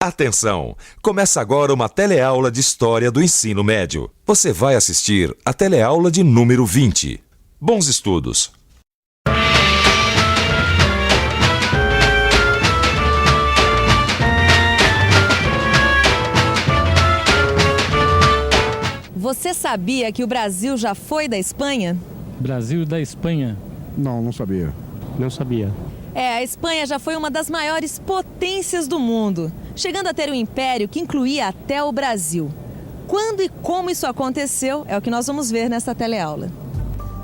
Atenção! Começa agora uma teleaula de História do Ensino Médio. Você vai assistir a teleaula de número 20. Bons estudos! Você sabia que o Brasil já foi da Espanha? Brasil da Espanha? Não sabia. Não sabia. A Espanha já foi uma das maiores potências do mundo, chegando a ter um império que incluía até o Brasil. Quando e como isso aconteceu é o que nós vamos ver nessa teleaula.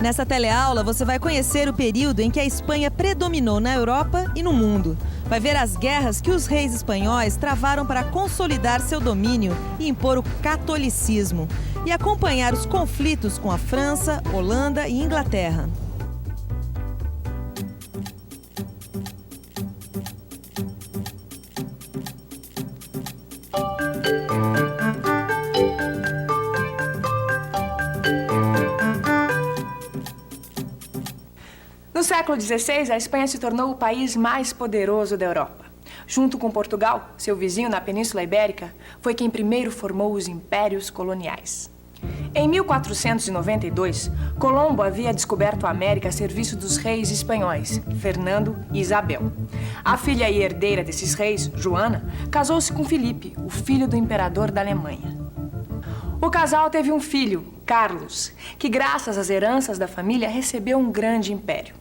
Nessa teleaula você vai conhecer o período em que a Espanha predominou na Europa e no mundo. Vai ver as guerras que os reis espanhóis travaram para consolidar seu domínio e impor o catolicismo, e acompanhar os conflitos com a França, Holanda e Inglaterra. No século XVI, a Espanha se tornou o país mais poderoso da Europa. Junto com Portugal, seu vizinho na Península Ibérica, foi quem primeiro formou os impérios coloniais. Em 1492, Colombo havia descoberto a América a serviço dos reis espanhóis, Fernando e Isabel. A filha e herdeira desses reis, Joana, casou-se com Filipe, o filho do imperador da Alemanha. O casal teve um filho, Carlos, que graças às heranças da família recebeu um grande império.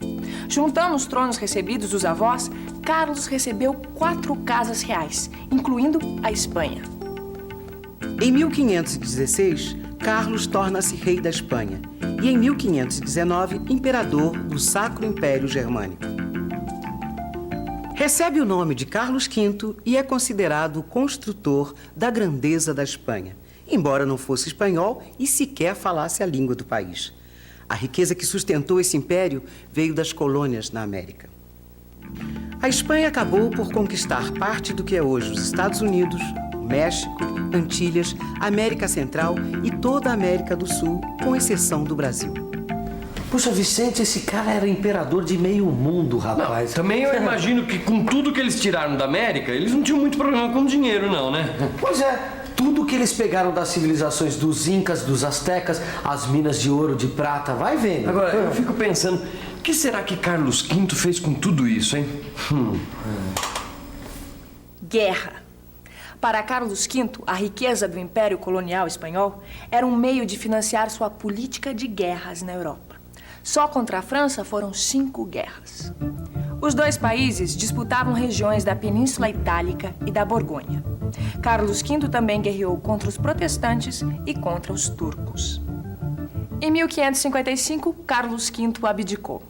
Juntando os tronos recebidos dos avós, Carlos recebeu 4 casas reais, incluindo a Espanha. Em 1516, Carlos torna-se rei da Espanha e em 1519, imperador do Sacro Império Germânico. Recebe o nome de Carlos V e é considerado o construtor da grandeza da Espanha, embora não fosse espanhol e sequer falasse a língua do país. A riqueza que sustentou esse império veio das colônias na América. A Espanha acabou por conquistar parte do que é hoje os Estados Unidos, México, Antilhas, América Central e toda a América do Sul, com exceção do Brasil. Puxa, Vicente, esse cara era imperador de meio mundo, rapaz. Não, também eu imagino que com tudo que eles tiraram da América, eles não tinham muito problema com dinheiro, não, né? Pois é. Tudo que eles pegaram das civilizações dos Incas, dos Astecas, as minas de ouro, de prata, vai vendo. Agora, eu fico pensando, o que será que Carlos V fez com tudo isso, hein? Guerra. Para Carlos V, a riqueza do Império Colonial Espanhol era um meio de financiar sua política de guerras na Europa. Só contra a França foram 5 guerras. Os dois países disputavam regiões da Península Itálica e da Borgonha. Carlos V também guerreou contra os protestantes e contra os turcos. Em 1555, Carlos V abdicou.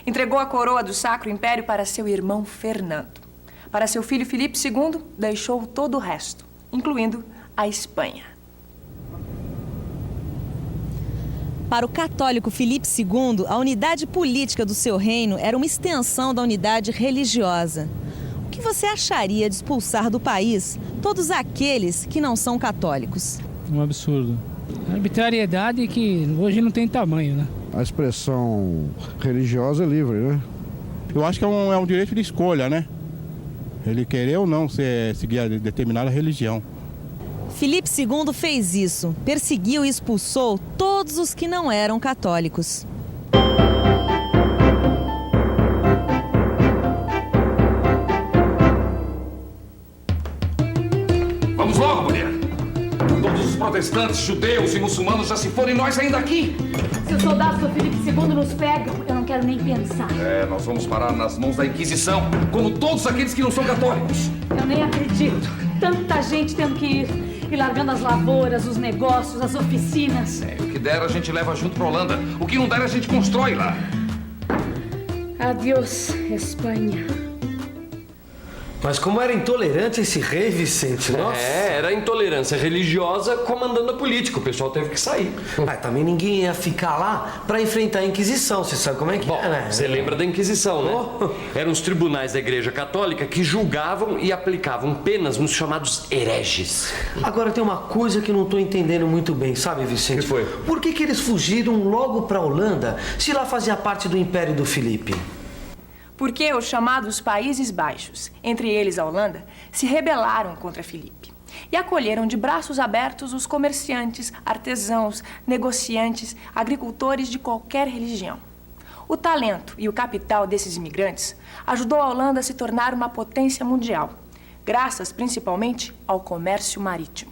Entregou a coroa do Sacro Império para seu irmão Fernando. Para seu filho Filipe II, deixou todo o resto, incluindo a Espanha. Para o católico Filipe II, a unidade política do seu reino era uma extensão da unidade religiosa. O que você acharia de expulsar do país todos aqueles que não são católicos? Um absurdo. Arbitrariedade que hoje não tem tamanho, né? A expressão religiosa é livre, né? Eu acho que é um direito de escolha, né? Ele querer ou não seguir a determinada religião. Filipe II fez isso, perseguiu e expulsou todos os que não eram católicos. Vamos logo, mulher! Todos os protestantes, judeus e muçulmanos já se foram e nós ainda aqui! Se os soldados do Filipe II nos pegam, eu não quero nem pensar. Nós vamos parar nas mãos da Inquisição, como todos aqueles que não são católicos. Eu nem acredito. Tanta gente tendo que ir. E largando as lavouras, os negócios, as oficinas. O que der a gente leva junto pra Holanda. O que não der a gente constrói lá. Adeus, Espanha. Mas como era intolerante esse rei, Vicente, nossa. Era intolerância religiosa comandando a política. O pessoal teve que sair. Mas também ninguém ia ficar lá pra enfrentar a Inquisição. Você sabe como é que é, né? Você lembra da Inquisição, né? Eram os tribunais da Igreja Católica que julgavam e aplicavam penas nos chamados hereges. Agora tem uma coisa que eu não tô entendendo muito bem, sabe, Vicente? O que foi? Por que eles fugiram logo pra Holanda, se lá fazia parte do Império do Filipe? Porque os chamados Países Baixos, entre eles a Holanda, se rebelaram contra Filipe e acolheram de braços abertos os comerciantes, artesãos, negociantes, agricultores de qualquer religião. O talento e o capital desses imigrantes ajudou a Holanda a se tornar uma potência mundial, graças principalmente ao comércio marítimo.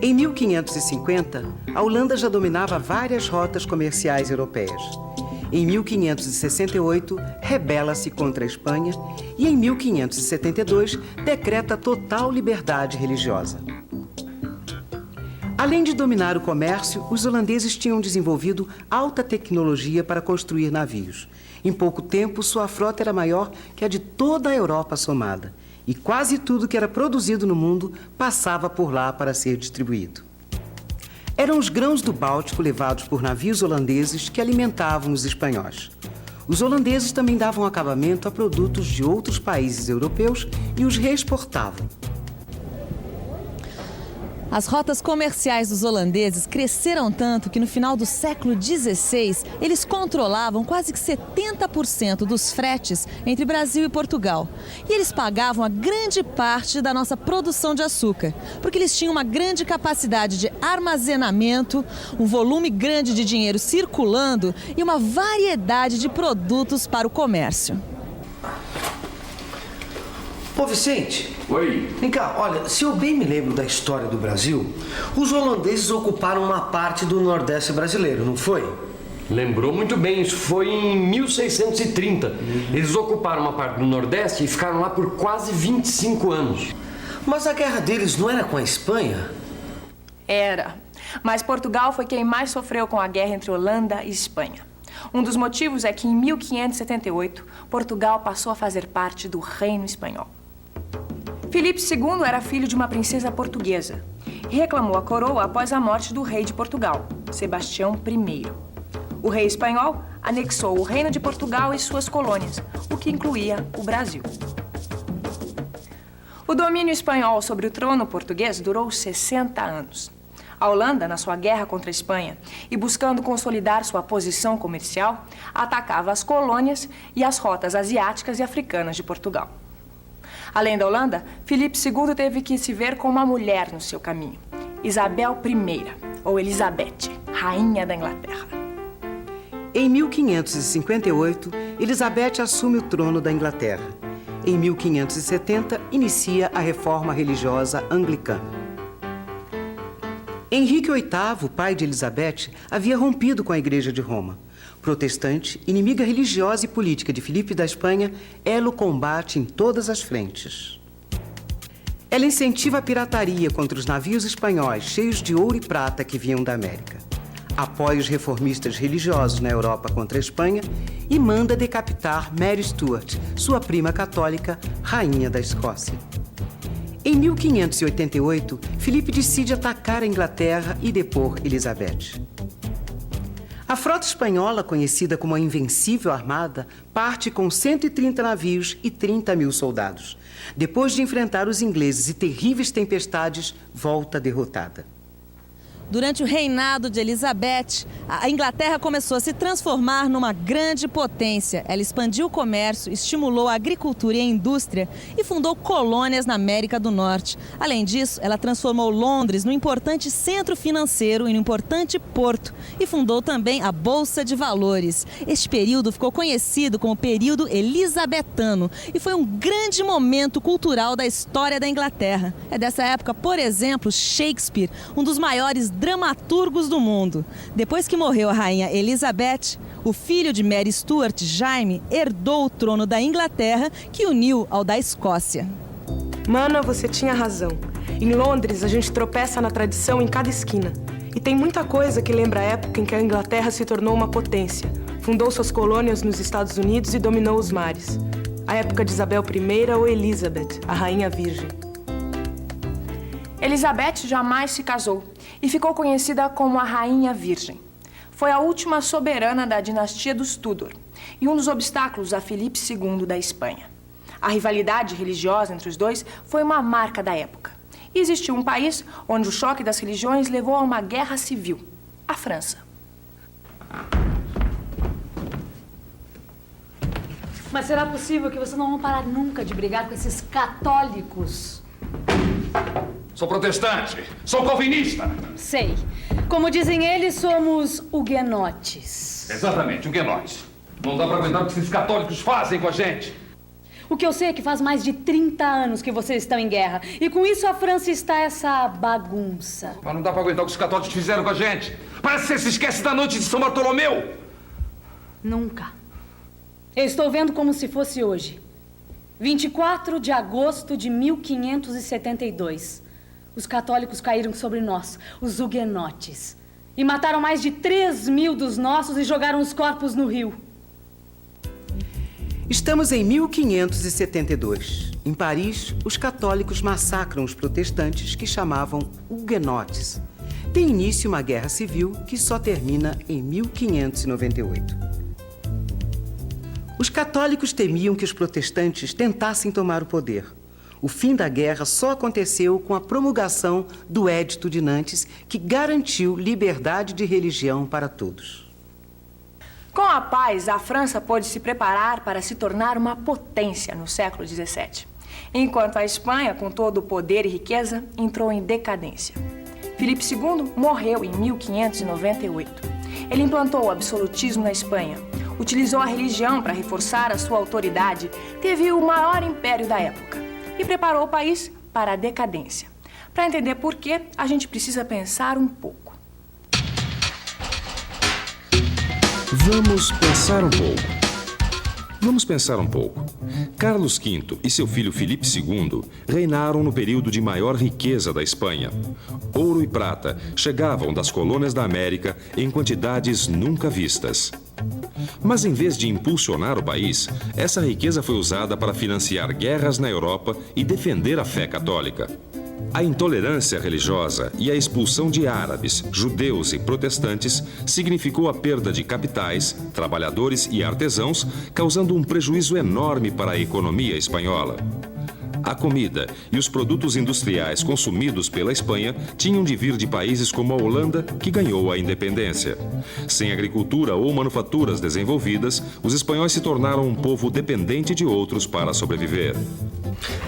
Em 1550, a Holanda já dominava várias rotas comerciais europeias. Em 1568, rebela-se contra a Espanha e, em 1572, decreta total liberdade religiosa. Além de dominar o comércio, os holandeses tinham desenvolvido alta tecnologia para construir navios. Em pouco tempo, sua frota era maior que a de toda a Europa somada. E quase tudo que era produzido no mundo passava por lá para ser distribuído. Eram os grãos do Báltico levados por navios holandeses que alimentavam os espanhóis. Os holandeses também davam acabamento a produtos de outros países europeus e os reexportavam. As rotas comerciais dos holandeses cresceram tanto que no final do século XVI, eles controlavam quase que 70% dos fretes entre Brasil e Portugal. E eles pagavam a grande parte da nossa produção de açúcar, porque eles tinham uma grande capacidade de armazenamento, um volume grande de dinheiro circulando e uma variedade de produtos para o comércio. Ô Vicente. Oi. Vem cá, olha, se eu bem me lembro da história do Brasil, os holandeses ocuparam uma parte do Nordeste brasileiro, não foi? Lembrou muito bem, isso foi em 1630. Eles ocuparam uma parte do Nordeste e ficaram lá por quase 25 anos. Mas a guerra deles não era com a Espanha? Era. Mas Portugal foi quem mais sofreu com a guerra entre Holanda e Espanha. Um dos motivos é que em 1578, Portugal passou a fazer parte do Reino Espanhol. Filipe II era filho de uma princesa portuguesa e reclamou a coroa após a morte do rei de Portugal, Sebastião I. O rei espanhol anexou o Reino de Portugal e suas colônias, o que incluía o Brasil. O domínio espanhol sobre o trono português durou 60 anos. A Holanda, na sua guerra contra a Espanha e buscando consolidar sua posição comercial, atacava as colônias e as rotas asiáticas e africanas de Portugal. Além da Holanda, Filipe II teve que se ver com uma mulher no seu caminho, Isabel I, ou Elizabeth, rainha da Inglaterra. Em 1558, Elizabeth assume o trono da Inglaterra. Em 1570, inicia a reforma religiosa anglicana. Henrique VIII, pai de Elizabeth, havia rompido com a Igreja de Roma. Protestante, inimiga religiosa e política de Filipe da Espanha, ela o combate em todas as frentes. Ela incentiva a pirataria contra os navios espanhóis cheios de ouro e prata que vinham da América. Apoia os reformistas religiosos na Europa contra a Espanha e manda decapitar Mary Stuart, sua prima católica, rainha da Escócia. Em 1588, Filipe decide atacar a Inglaterra e depor Elizabeth. A frota espanhola, conhecida como a Invencível Armada, parte com 130 navios e 30 mil soldados. Depois de enfrentar os ingleses e terríveis tempestades, volta derrotada. Durante o reinado de Elizabeth, a Inglaterra começou a se transformar numa grande potência. Ela expandiu o comércio, estimulou a agricultura e a indústria e fundou colônias na América do Norte. Além disso, ela transformou Londres num importante centro financeiro e num importante porto e fundou também a Bolsa de Valores. Este período ficou conhecido como período elisabetano e foi um grande momento cultural da história da Inglaterra. É dessa época, por exemplo, Shakespeare, um dos maiores dramaturgos do mundo. Depois que morreu a rainha Elizabeth, o filho de Mary Stuart, Jaime, herdou o trono da Inglaterra, que uniu ao da Escócia. Mana, você tinha razão. Em Londres, a gente tropeça na tradição em cada esquina. E tem muita coisa que lembra a época em que a Inglaterra se tornou uma potência. Fundou suas colônias nos Estados Unidos e dominou os mares. A época de Isabel I ou Elizabeth, a rainha virgem. Elizabeth jamais se casou e ficou conhecida como a Rainha Virgem. Foi a última soberana da dinastia dos Tudor e um dos obstáculos a Filipe II da Espanha. A rivalidade religiosa entre os dois foi uma marca da época. E existiu um país onde o choque das religiões levou a uma guerra civil, a França. Mas será possível que vocês não vão parar nunca de brigar com esses católicos? Sou protestante, sou calvinista. Sei. Como dizem eles, somos huguenotes. Exatamente, huguenotes. Não dá pra aguentar o que esses católicos fazem com a gente. O que eu sei é que faz mais de 30 anos que vocês estão em guerra. E com isso a França está essa bagunça. Mas não dá pra aguentar o que os católicos fizeram com a gente. Parece que você se esquece da noite de São Bartolomeu. Nunca. Eu estou vendo como se fosse hoje. 24 de agosto de 1572. Os católicos caíram sobre nós, os huguenotes. E mataram mais de 3.000 dos nossos e jogaram os corpos no rio. Estamos em 1572. Em Paris, os católicos massacram os protestantes que chamavam huguenotes. Tem início uma guerra civil que só termina em 1598. Os católicos temiam que os protestantes tentassem tomar o poder. O fim da guerra só aconteceu com a promulgação do Edito de Nantes, que garantiu liberdade de religião para todos. Com a paz, a França pôde se preparar para se tornar uma potência no século XVII, enquanto a Espanha, com todo o poder e riqueza, entrou em decadência. Filipe II morreu em 1598. Ele implantou o absolutismo na Espanha, utilizou a religião para reforçar a sua autoridade, teve o maior império da época e preparou o país para a decadência. Para entender por quê, a gente precisa pensar um pouco. Vamos pensar um pouco. Carlos V e seu filho Filipe II reinaram no período de maior riqueza da Espanha. Ouro e prata chegavam das colônias da América em quantidades nunca vistas. Mas em vez de impulsionar o país, essa riqueza foi usada para financiar guerras na Europa e defender a fé católica. A intolerância religiosa e a expulsão de árabes, judeus e protestantes significou a perda de capitais, trabalhadores e artesãos, causando um prejuízo enorme para a economia espanhola. A comida e os produtos industriais consumidos pela Espanha tinham de vir de países como a Holanda, que ganhou a independência. Sem agricultura ou manufaturas desenvolvidas, os espanhóis se tornaram um povo dependente de outros para sobreviver.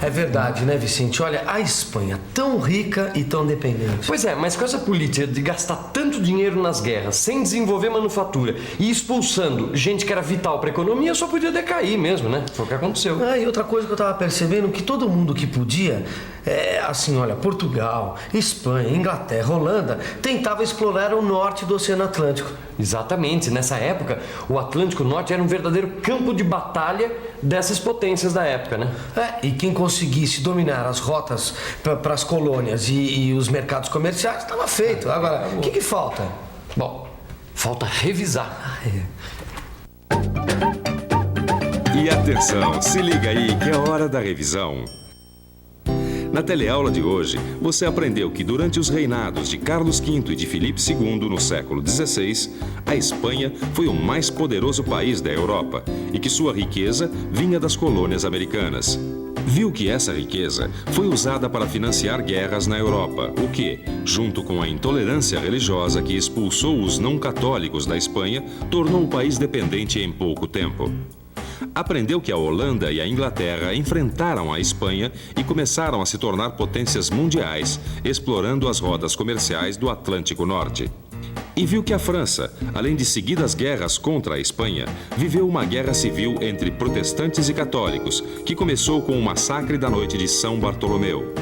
É verdade, né, Vicente? Olha, a Espanha tão rica e tão dependente. Pois é, mas com essa política de gastar tanto dinheiro nas guerras, sem desenvolver manufatura e expulsando gente que era vital para a economia, só podia decair mesmo, né? Foi o que aconteceu. E outra coisa que eu tava percebendo, que todo mundo que podia, assim, olha, Portugal, Espanha, Inglaterra, Holanda, tentava explorar o norte do Oceano Atlântico. Exatamente. Nessa época, o Atlântico Norte era um verdadeiro campo de batalha dessas potências da época, né? E quem conseguisse dominar as rotas para as colônias e os mercados comerciais, estava feito. Agora, o que falta? Bom, falta revisar. E atenção, se liga aí que é hora da revisão. Na teleaula de hoje, você aprendeu que durante os reinados de Carlos V e de Filipe II no século XVI, a Espanha foi o mais poderoso país da Europa e que sua riqueza vinha das colônias americanas. Viu que essa riqueza foi usada para financiar guerras na Europa, o que, junto com a intolerância religiosa que expulsou os não católicos da Espanha, tornou o país dependente em pouco tempo. Aprendeu que a Holanda e a Inglaterra enfrentaram a Espanha e começaram a se tornar potências mundiais, explorando as rotas comerciais do Atlântico Norte. E viu que a França, além de seguidas guerras contra a Espanha, viveu uma guerra civil entre protestantes e católicos, que começou com o massacre da noite de São Bartolomeu.